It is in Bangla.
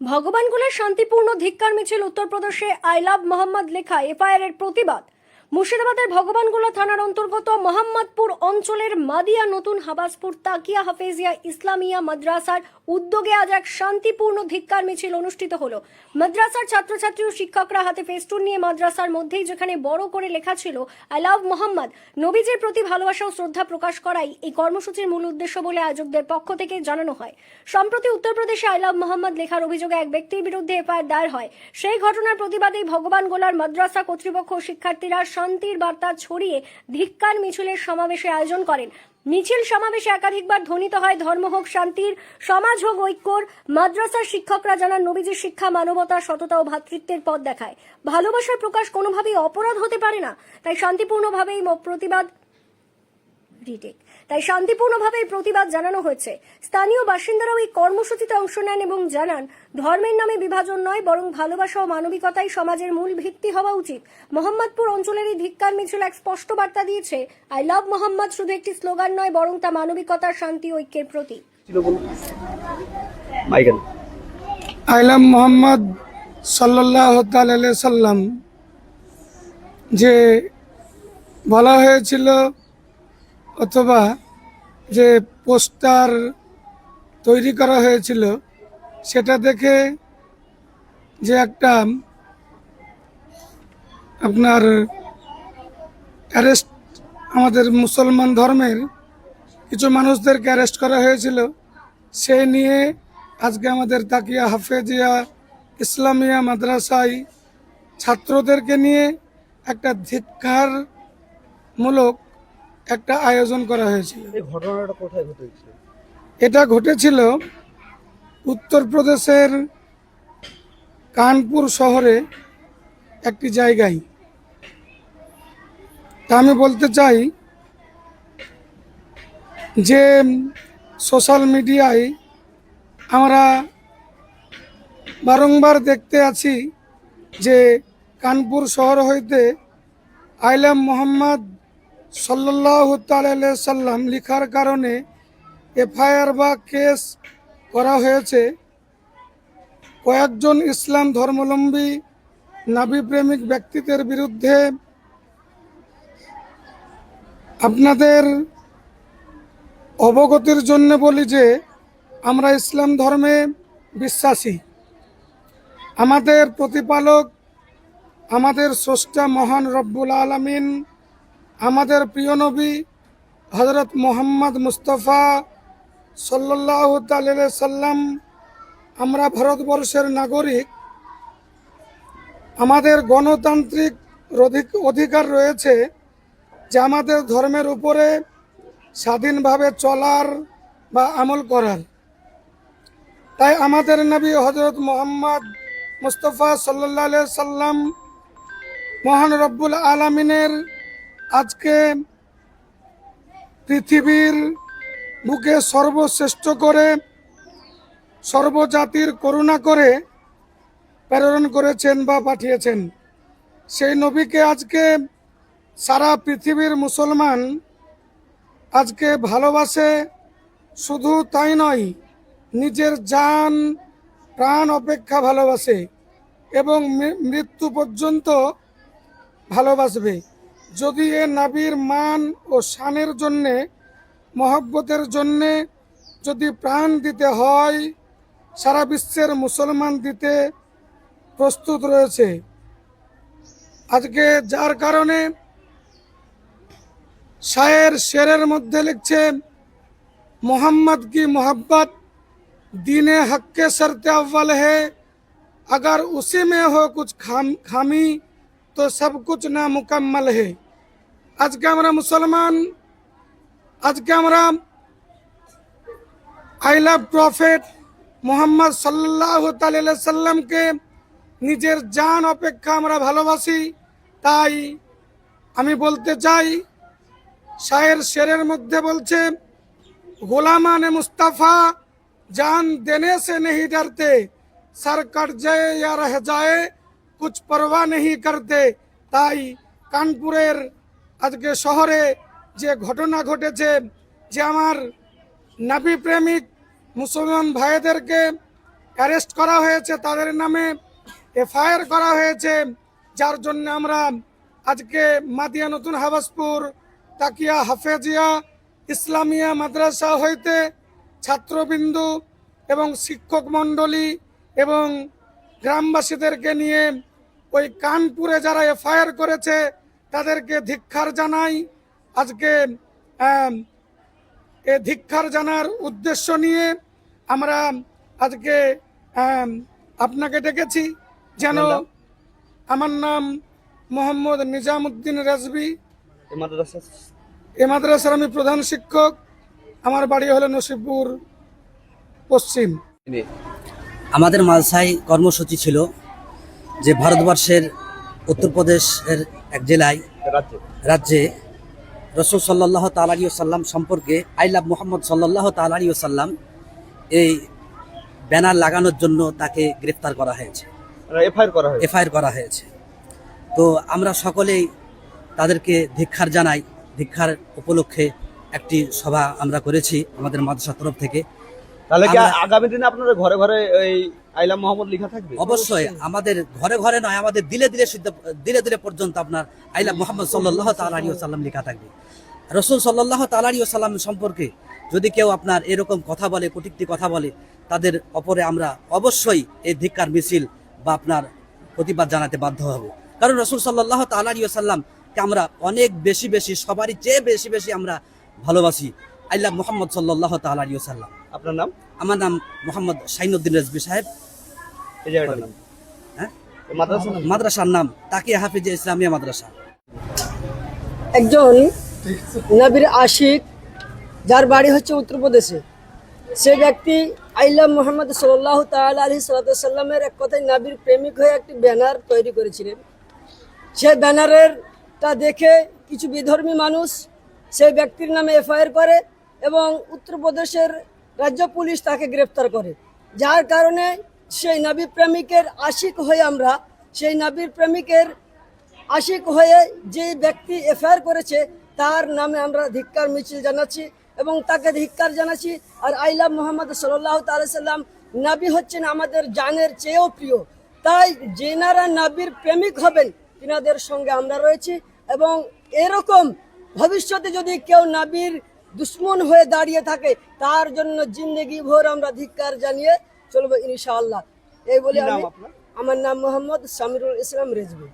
ভগবানগোলার শান্তিপূর্ণ ধিক্কার মিছিল উত্তরপ্রদেশে আই লাভ মোহাম্মদ লেখা এফআইআর এর প্রতিবাদ। মুর্শিদাবাদের ভগবানগোলা থানার অন্তর্গত মোহাম্মদপুর অঞ্চলের মাদিয়া নতুন হাবাসপুর তাকিয়া হাফেজিয়া ইসলামিয়া মাদ্রাসার উদ্যোগে আজ এক শান্তিপূর্ণ ধিক্কার মিছিল অনুষ্ঠিত হলো। মাদ্রাসার ছাত্রছাত্রী ও শিক্ষকরা হাতে ফেস্টুন নিয়ে মাদ্রাসার মধ্যেই যেখানে বড় করে লেখা ছিল আই লাভ মোহাম্মদ, নবীজির প্রতি ভালোবাসা ও শ্রদ্ধা প্রকাশ করাই এই কর্মসূচির মূল উদ্দেশ্য বলে আয়োজকদের পক্ষ থেকে জানানো হয়। সম্প্রতি উত্তরপ্রদেশে আই লাভ মোহাম্মদ লেখার অভিযোগে এক ব্যক্তির বিরুদ্ধে এফআইআর দায়ের হয়। সেই ঘটনার প্রতিবাদেই ভগবানগোলার মাদ্রাসা কর্তৃপক্ষ ও শিক্ষার্থীরা শান্তির বার্তা ছড়িয়ে ধিক্কার মিছিলের সমাবেশের আয়োজন করেন। মিছিল সমাবেশে একাধিকবার ধ্বনিত হয় ধর্ম হোক শান্তির, সমাজ হোক ঐক্যর। মাদ্রাসার শিক্ষকরা জানান নবীজির শিক্ষা মানবতা, সততা ও ভ্রাতৃত্বের পথ দেখায়। ভালোবাসার প্রকাশ কোনোভাবেই অপরাধ হতে পারে না, তাই শান্তিপূর্ণভাবেই প্রতিবাদ জানানো হয়েছে। স্থানীয় বাসিন্দারাও এই কর্মসূচিতে অংশ নেন এবং জানান ধর্মের নামে বিভাজন নয়, বরং ভালোবাসা ও মানবিকতাই সমাজের মূল ভিত্তি হওয়া উচিত। মোহাম্মদপুর অঞ্চলের এই ধিক্কার মিছিল এক স্পষ্ট বার্তা দিয়েছে আই লাভ মোহাম্মদ শুধু একটি স্লোগান নয়, বরং তা মানবিকতার, শান্তি, ঐক্যের প্রতীক। আই লাভ মোহাম্মদ সাল্লাল্লাহু আলাইহি সাল্লাম যে বলা হয়েছিল অথবা যে পোস্টার তৈরি করা হয়েছিল, সেটা দেখে যে একটা আপনার অ্যারেস্ট, আমাদের মুসলমান ধর্মের কিছু মানুষদেরকে অ্যারেস্ট করা হয়েছিল, সেই নিয়ে আজকে আমাদের তাকিয়া হাফেজিয়া ইসলামিয়া মাদ্রাসায় ছাত্রদেরকে নিয়ে একটা ধিক্কারমূলক একটা আয়োজন করা হয়েছিল। এই ঘটনাটা কোথায় ঘটেছিল? এটা ঘটেছিল উত্তরপ্রদেশের কানপুর শহরে একটি জায়গায়। তা আমি বলতে চাই যে সোশ্যাল মিডিয়ায় আমরা বারংবার দেখতে আছি যে কানপুর শহর হইতে আই লাভ মোহাম্মদ সাল্লাল্লাহু আলাইহি সাল্লাম লিখার কারণে এফআইআর বা কেস করা হয়েছে। কয়েকজন ইসলাম ধর্মাবলম্বী নাবী প্রেমিক ব্যক্তিদের বিরুদ্ধে। আপনাদের অবগতির জন্য বলি যে আমরা ইসলাম ধর্মে বিশ্বাসী। আমাদের প্রতিপালক, আমাদের স্রষ্টা মহান রব্বুল আলামিন, আমাদের প্রিয় নবী হযরত মুহাম্মদ মুস্তাফা সাল্লাল্লাহু আলাইহি সাল্লাম। আমরা ভারতবর্ষের নাগরিক, আমাদের গণতান্ত্রিক অধিকার রয়েছে যে আমাদের ধর্মের উপরে স্বাধীনভাবে চলার বা আমল করার। তাই আমাদের নবী হযরত মুহাম্মদ মুস্তাফা সাল্লাল্লাহু আলাইহি সাল্লাম মহান রব্বুল আলামিনের আজকে পৃথিবীর বুকে সর্বশ্রেষ্ঠ করে সর্বজাতির করুণা করে প্রেরণ করেছেন বা পাঠিয়েছেন। সেই নবীকে আজকে সারা পৃথিবীর মুসলমান আজকে ভালোবাসে। শুধু তাই নয়, নিজের জান প্রাণ অপেক্ষা ভালোবাসে এবং মৃত্যু পর্যন্ত ভালোবাসবে। যদি এ নবীর মান ও শানের জন্যে, মহব্বতের জন্যে যদি প্রাণ দিতে হয়, সারা বিশ্বের মুসলমান দিতে প্রস্তুত রয়েছে। আজকে যার কারণে शायर शेरेर मध्य लिखছে मोहम्मद की मोहब्बत दीने हक के शर्त अव्वल है, अगर उसी में हो कुछ खामी तो सब कुछ नामुकम्मल है। आज के हमरा मुसलमान, आज के हमरा आई लव प्रॉफिट मोहम्मद सल्लल्लाहु अलैहि वसल्लम के निजेर जान अपेक्षा हमरा भालोबासी। ताई आमी बोलते चाই, शायर शेरेर मध्य बोलছে गुलामाने मुस्तफ़ा जान देने से नहीं डरते, सर कट जाए या रह जाए कुछ परवाह नहीं करते। তাই কানপুরের আজকে শহরে যে ঘটনা ঘটেছে, যে আমার নবী প্রেমিক মুসলমান ভাইদেরকে অ্যারেস্ট করা হয়েছে, তাদের নামে এফআইআর করা হয়েছে, যার জন্য আমরা আজকে মাদিয়া নতুন হাবাসপুর তাকিয়া হাফেজিয়া ইসলামিয়া মাদ্রাসা হইতে ছাত্রবিন্দু এবং শিক্ষক মণ্ডলী এবং গ্রামবাসীদেরকে নিয়ে ওই কানপুরে যারা এফআইআর করেছে তাদেরকে ধিক্কার জানাই। আজকে এ ধিক্কার জানার উদ্দেশ্য নিয়ে আমরা আজকে আপনাকে ডেকেছি। যেন আমার নাম মোহাম্মদ নিজামুদ্দিন রাজবি, এ মাদ্রাসার আমি প্রধান শিক্ষক। আমার বাড়ি হলো নসিবপুর পশ্চিম। আমাদের মালসায় কর্মসূচি ছিল যে ভারতবর্ষের উত্তরপ্রদেশের এক জেলায় রাজ্যে রসুল সাল্লাহ তাআলা আলাইহি ওয়াসাল্লাম সম্পর্কে আই লাভ মোহাম্মদ সাল্লাহ তাআলা আলাইহি ওয়াসাল্লাম এই ব্যানার লাগানোর জন্য তাকে গ্রেফতার করা হয়েছে, এফআইআর করা হয়েছে। তো আমরা সকলেই তাদেরকে ধিক্কার জানাই। ধিক্কার উপলক্ষে একটি সভা আমরা করেছি আমাদের মাদ্রাসার তরফ থেকে। তাহলে কি আগামী দিনে আপনাদের ঘরে ঘরে এই আই লাভ মোহাম্মদ লেখা থাকবে? অবশ্যই, আমাদের ঘরে ঘরে নয়, আমাদের দিলে দিলে দিলে দিলে পর্যন্ত আপনার আই লাভ মোহাম্মদ সাল্লাল্লাহু তাআলা আলাইহি ওয়াসাল্লাম লেখা থাকবে। রাসূল সাল্লাল্লাহু তাআলা আলাইহি ওয়াসাল্লাম সম্পর্কে যদি কেউ আপনার এরকম কথা বলে, কটূক্তি কথা বলে, তাদের অপরে আমরা অবশ্যই এই ধিক্কার মিছিল বা আপনার প্রতিবাদ জানাতে বাধ্য হব। কারণ রাসূল সাল্লাল্লাহু তাআলা আলাইহি ওয়াসাল্লামকে আমরা অনেক বেশি বেশি, সবারই চেয়ে বেশি বেশি আমরা ভালোবাসি। আই লাভ মোহাম্মদ সাল্লাল্লাহু তাআলা আলাইহি ওয়াসাল্লাম। আপনার নাম? আমার নাম মোহাম্মদ শাহিনুদ্দিন রাজবি সাহেব। এই জায়গাটার নাম? হ্যাঁ, মাদ্রাসার নাম তাকিয়া হাফেজিয়া ইসলামিয়া মাদ্রাসা। একজন নবীর আশিক, যার বাড়ি হচ্ছে উত্তরপ্রদেশে, সে ব্যক্তি আই লাভ মোহাম্মদ সাল্লাল্লাহু তাআলা আলাইহি সাল্লামের এক কথায় নবীর প্রেমিক হয়ে একটি ব্যানার তৈরি করেছিলেন। সেই ব্যানারেরটা দেখে কিছু বিধর্মী মানুষ সেই ব্যক্তির নামে এফআইআর করে এবং উত্তরপ্রদেশের রাজ্য পুলিশ তাকে গ্রেফতার করে। যার কারণে সেই নবী প্রেমিকের আশিক হয়ে আমরা, সেই নবীর প্রেমিকের আশিক হয়ে যে ব্যক্তি এফআইআর করেছে তার নামে আমরা ধিক্কার মিছিল জানাচ্ছি এবং তাকে ধিক্কার জানাচ্ছি। আর আই লাভ মোহাম্মদ সাল্লাল্লাহু তাআলা সাল্লাম নবী হচ্ছেন আমাদের জানের চেয়েও প্রিয়। তাই যেনারা নবীর প্রেমিক হবেন তিনাদের সঙ্গে আমরা রয়েছি এবং এরকম ভবিষ্যতে যদি কেউ নবীর দুশ্মন হয়ে দাঁড়িয়ে থাকে তার জন্য জিন্দেগি ভোর আমরা ধিক্কার জানিয়ে চলবো ইনশাআল্লাহ। এই বলে আমার নাম মোহাম্মদ সামিরুল ইসলাম রেজবি।